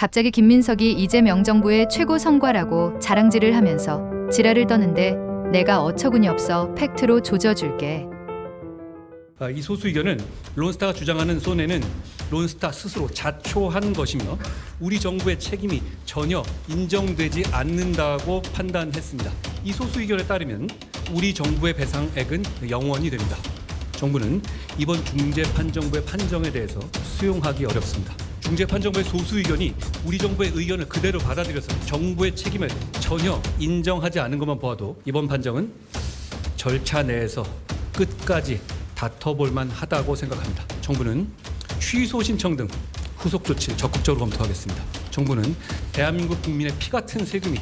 갑자기 김민석이 이재명 정부의 최고 성과라고 자랑질을 하면서 지랄을 떠는데 내가 어처구니 없어 팩트로 조져줄게. 이 소수 의견은 론스타가 주장하는 손해는 론스타 스스로 자초한 것이며 우리 정부의 책임이 전혀 인정되지 않는다고 판단했습니다. 이 소수 의견에 따르면 우리 정부의 배상액은 0원이 됩니다. 정부는 이번 중재판정부의 판정에 대해서 수용하기 어렵습니다. 중재판정부의 소수 의견이 우리 정부의 의견을 그대로 받아들여서 정부의 책임을 전혀 인정하지 않은 것만 보아도 이번 판정은 절차 내에서 끝까지 다퉈볼 만하다고 생각합니다. 정부는 취소 신청 등 후속 조치를 적극적으로 검토하겠습니다. 정부는 대한민국 국민의 피 같은 세금이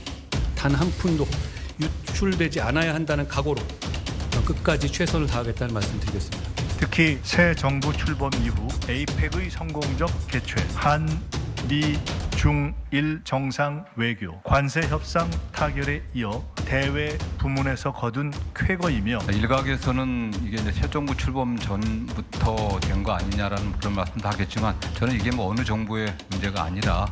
단 한 푼도 유출되지 않아야 한다는 각오로 끝까지 최선을 다하겠다는 말씀드리겠습니다. 특히 새 정부 출범 이후 에이펙의 성공적 개최, 한, 미, 중, 일 정상 외교, 관세 협상 타결에 이어 대외 부문에서 거둔 쾌거이며 일각에서는 이게 이제 새 정부 출범 전부터 된 거 아니냐라는 그런 말씀도 하겠지만 저는 이게 뭐 어느 정부의 문제가 아니라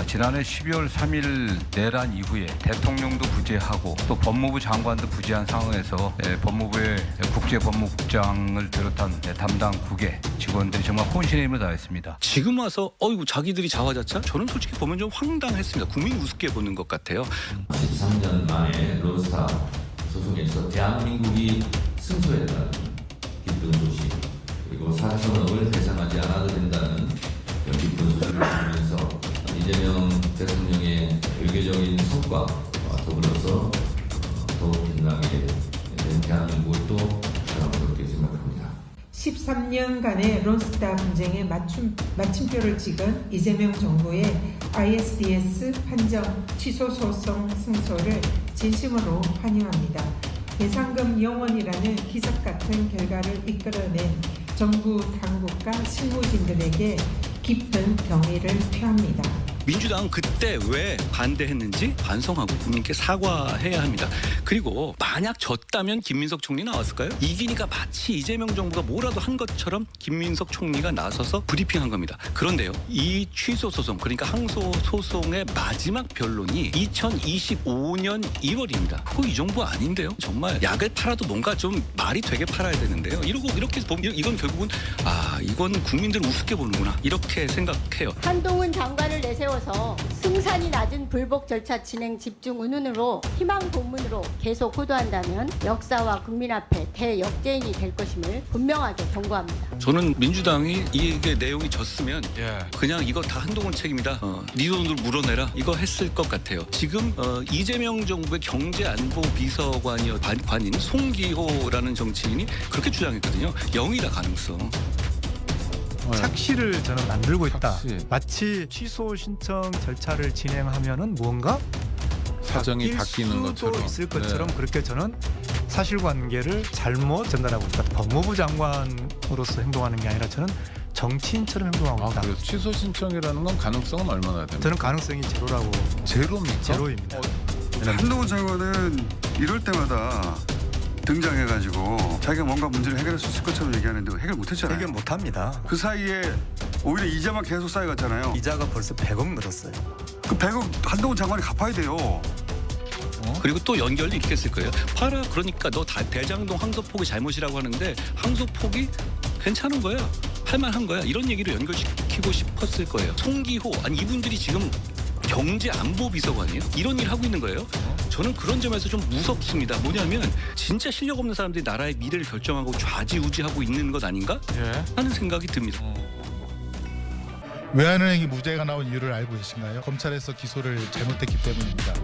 지난해 12월 3일 내란 이후에 대통령도 부재하고 또 법무부 장관도 부재한 상황에서 법무부의 국제법무국장을 비롯한 담당 국외 직원들이 정말 혼신의 힘을 다했습니다. 지금 와서 어이구 자기들이 자화자찬? 저는 솔직히 보면 좀 황당했습니다. 국민이 우습게 보는 것 같아요. 13년 만에 론스타 소송에서 대한민국이 승소했다는 기쁜 소식, 그리고 4천억을 배상하지 않아도 된다는 기쁜 소식을 들으면서 이재명 대통령의 외교적인 성과와 더불어서 더욱 빛나게 된 대한민국을 또 자랑스럽게 생각합니다. 13년간의 론스타 분쟁에 마침표를 찍은 이재명 정부의 ISDS 판정 취소 소송 승소를 진심으로 환영합니다. 배상금 0원이라는 기적 같은 결과를 이끌어낸 정부 당국과 실무진들에게 깊은 경의를 표합니다. 민주당은 그때 왜 반대했는지 반성하고 국민께 사과해야 합니다. 그리고 만약 졌다면 김민석 총리 나왔을까요? 이기니까 마치 이재명 정부가 뭐라도 한 것처럼 김민석 총리가 나서서 브리핑한 겁니다. 그런데요, 이 취소 소송, 그러니까 항소 소송의 마지막 변론이 2025년 1월입니다. 그거 이 정부 아닌데요? 정말 약을 팔아도 뭔가 좀 말이 되게 팔아야 되는데요. 이렇게 보면 이건 결국은 이건 국민들 우습게 보는구나 이렇게 생각해요. 한동훈 장관을 내세워서 승산이 낮은 불복 절차 진행 집중 운운으로 희망 고문으로 계속 호도한다면 역사와 국민 앞에 대역죄인이 될 것임을 분명하게 경고합니다. 저는 민주당이 이게 내용이 졌으면 그냥 이거 다 한동훈 책임이다. 네 돈으로 물어내라. 이거 했을 것 같아요. 지금 이재명 정부의 경제안보비서관인 송기호라는 정치인이 그렇게 주장했거든요. 0이다 가능성. 착시를 저는 만들고 있다. 착시. 마치 취소 신청 절차를 진행하면은 무언가 사정이 바뀌는 것처럼 있을 것처럼 그렇게 저는 사실관계를 잘못 전달하고 있다. 법무부 장관으로서 행동하는 게 아니라 저는 정치인처럼 행동하고 있다. 그래서 취소 신청이라는 건 가능성은 얼마나 됩니까? 저는 가능성이 제로라고. 제로입니까? 제로입니다. 한동훈 장관은 이럴 때마다 등장해가지고 자기가 뭔가 문제를 해결할 수 있을 것처럼 얘기하는데 해결 못했잖아요. 해결 못합니다. 그 사이에 오히려 이자만 계속 쌓여갔잖아요. 이자가 벌써 100억 늘었어요. 그 100억 한동훈 장관이 갚아야 돼요. 그리고 또 연결도 이렇게 했을 거예요. 봐라, 그러니까 너 대장동 항소폭이 잘못이라고 하는데 항소폭이 괜찮은 거야. 할만한 거야. 이런 얘기를 연결시키고 싶었을 거예요. 송기호, 이분들이 지금 경제안보비서관이에요? 이런 일 하고 있는 거예요? 저는 그런 점에서 좀 무섭습니다. 뭐냐면 진짜 실력 없는 사람들이 나라의 미래를 결정하고 좌지우지하고 있는 것 아닌가? 하는 생각이 듭니다. 외환은행이 무죄가 나온 이유를 알고 계신가요? 검찰에서 기소를 잘못했기 때문입니다.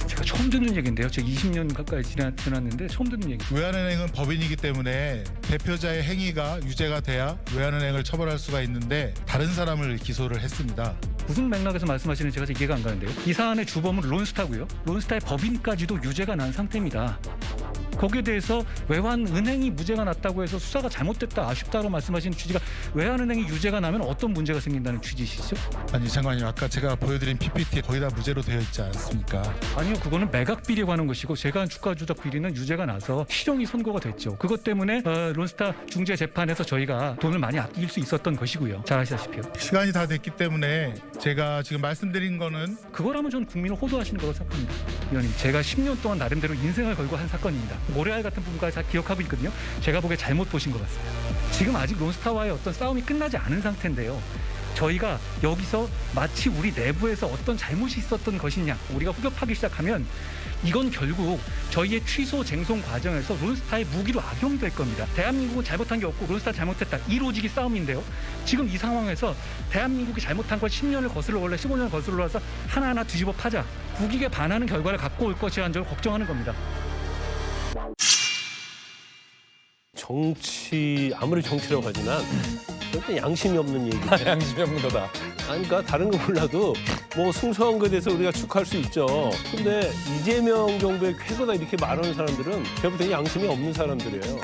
제가 처음 듣는 얘기인데요. 제가 20년 가까이 지났는데 처음 듣는 얘기. 외환은행은 법인이기 때문에 대표자의 행위가 유죄가 돼야 외환은행을 처벌할 수가 있는데 다른 사람을 기소를 했습니다. 무슨 맥락에서 말씀하시는지 제가 이해가 안 가는데요. 이 사안의 주범은 론스타고요. 론스타의 법인까지도 유죄가 난 상태입니다. 거기에 대해서 외환은행이 무죄가 났다고 해서 수사가 잘못됐다, 아쉽다고 말씀하시는 취지가 외환은행이 유죄가 나면 어떤 문제가 생긴다는 취지시죠? 아니 장관님, 아까 제가 보여드린 PPT에 거의 다 무죄로 되어 있지 않습니까? 아니요, 그거는 매각 비리에 관한 것이고 제가 한 주가 조작 비리는 유죄가 나서 실형이 선고가 됐죠. 그것 때문에 론스타 중재 재판에서 저희가 돈을 많이 아낄 수 있었던 것이고요. 잘 아시다시피요. 시간이 다 됐기 때문에 제가 지금 말씀드린 거는 그거라면 저는 국민을 호도하시는 거라고 생각합니다. 의원님, 제가 10년 동안 나름대로 인생을 걸고 한 사건입니다. 모래알 같은 부분까지 다 기억하고 있거든요. 제가 보기에 잘못 보신 것 같습니다. 지금 아직 론스타와의 어떤 싸움이 끝나지 않은 상태인데요. 저희가 여기서 마치 우리 내부에서 어떤 잘못이 있었던 것이냐, 우리가 후벼파기 시작하면 이건 결국 저희의 취소 쟁송 과정에서 론스타의 무기로 악용될 겁니다. 대한민국은 잘못한 게 없고 론스타 잘못했다, 이 로직이 싸움인데요. 지금 이 상황에서 대한민국이 잘못한 걸 10년을 거슬러 올래 15년을 거슬러 와서 하나하나 뒤집어 파자, 국익에 반하는 결과를 갖고 올 것이라는 걸 걱정하는 겁니다. 정치, 아무리 정치라고 하지만 절대 양심이 없는 얘기죠. 양심이 없는 거다. 아니, 그러니까 다른 거 몰라도 뭐 승소한 거에 대해서 우리가 축하할 수 있죠. 근데 이재명 정부의 쾌거다 이렇게 말하는 사람들은 제가 볼 때 양심이 없는 사람들이에요.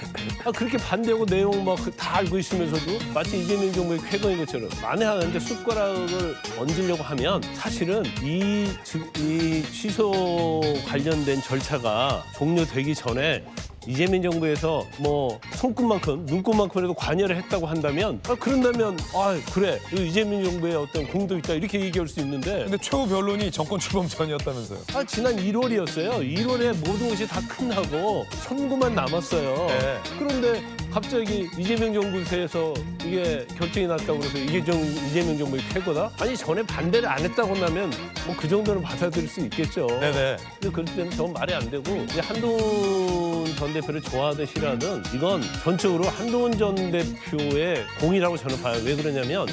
그렇게 반대하고 내용 막 다 알고 있으면서도 마치 이재명 정부의 쾌거인 것처럼 만약에 숟가락을 얹으려고 하면 사실은 이 취소 관련된 절차가 종료되기 전에 이재명 정부에서 뭐 손끝만큼 눈꽃만큼이라도 관여를 했다고 한다면 그런다면 그래 이재명 정부의 어떤 공도 있다 이렇게 얘기할 수 있는데 근데 최후 변론이 정권 출범 전이었다면서요. 지난 1월이었어요. 1월에 모든 것이 다 끝나고 선고만 남았어요. 네. 그런데 갑자기 이재명 정부에서 이게 결정이 났다고 그래서 이재명 정부의 쾌거다? 아니 전에 반대를 안 했다고 한다면 뭐 그 정도는 받아들일 수 있겠죠. 네네. 근데 그럴 때는 저건 말이 안 되고 이제 한동훈 전 대표를 좋아하든 싫어하든 이건 전적으로 한동훈 전 대표의 공이라고 저는 봐요. 왜 그러냐면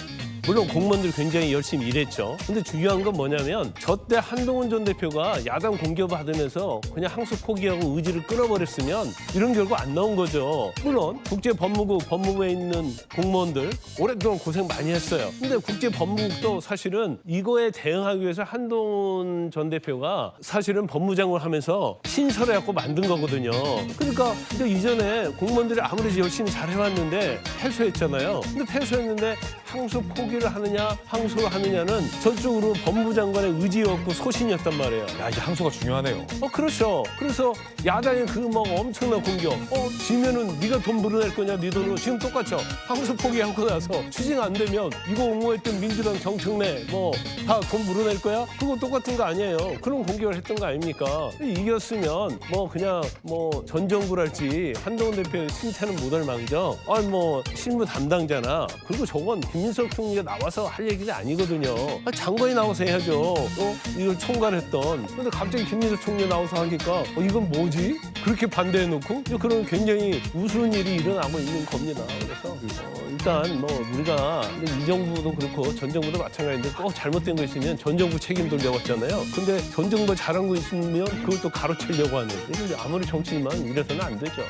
물론 공무원들 굉장히 열심히 일했죠. 근데 중요한 건 뭐냐면 저때 한동훈 전 대표가 야당 공격받으면서 그냥 항소 포기하고 의지를 끊어버렸으면 이런 결과 안 나온 거죠. 물론 국제법무국, 법무부에 있는 공무원들 오랫동안 고생 많이 했어요. 근데 국제법무국도 사실은 이거에 대응하기 위해서 한동훈 전 대표가 사실은 법무장관을 하면서 신설해갖고 만든 거거든요. 그러니까 이제 이전에 공무원들이 아무리 열심히 잘 해왔는데 패소했잖아요. 근데 패소했는데 항소 포기를 하느냐 항소를 하느냐는 전적으로 법무부 장관의 의지였고 소신이었단 말이에요. 야, 이게 항소가 중요하네요. 그렇죠. 그래서 야당의 그 뭐 엄청난 공격. 지면은 네가 돈 물어낼 거냐, 네 돈으로. 지금 똑같죠. 항소 포기하고 나서 추징 안 되면 이거 옹호했던 민주당 정청래 뭐 다 돈 물어낼 거야? 그거 똑같은 거 아니에요. 그런 공격을 했던 거 아닙니까? 이겼으면 뭐 그냥 뭐 전 정부랄지 한동훈 대표의 칭찬은 못할 망정. 뭐 실무 담당자나 그리고 저건 김민석 총리가 나와서 할 얘기가 아니거든요. 장관이 나와서 해야죠. 이걸 총괄했던. 근데 갑자기 김민석 총리가 나와서 하니까 이건 뭐지? 그렇게 반대해놓고 그런 굉장히 우스운 일이 일어나고 있는 겁니다. 그래서 일단 뭐 우리가 이 정부도 그렇고 전 정부도 마찬가지인데 꼭 잘못된 거 있으면 전 정부 책임 돌려고 했잖아요. 근데 전 정부가 잘한 거 있으면 그걸 또 가로채려고 하는. 이거 아무리 정치지만 이래서는 안 되죠.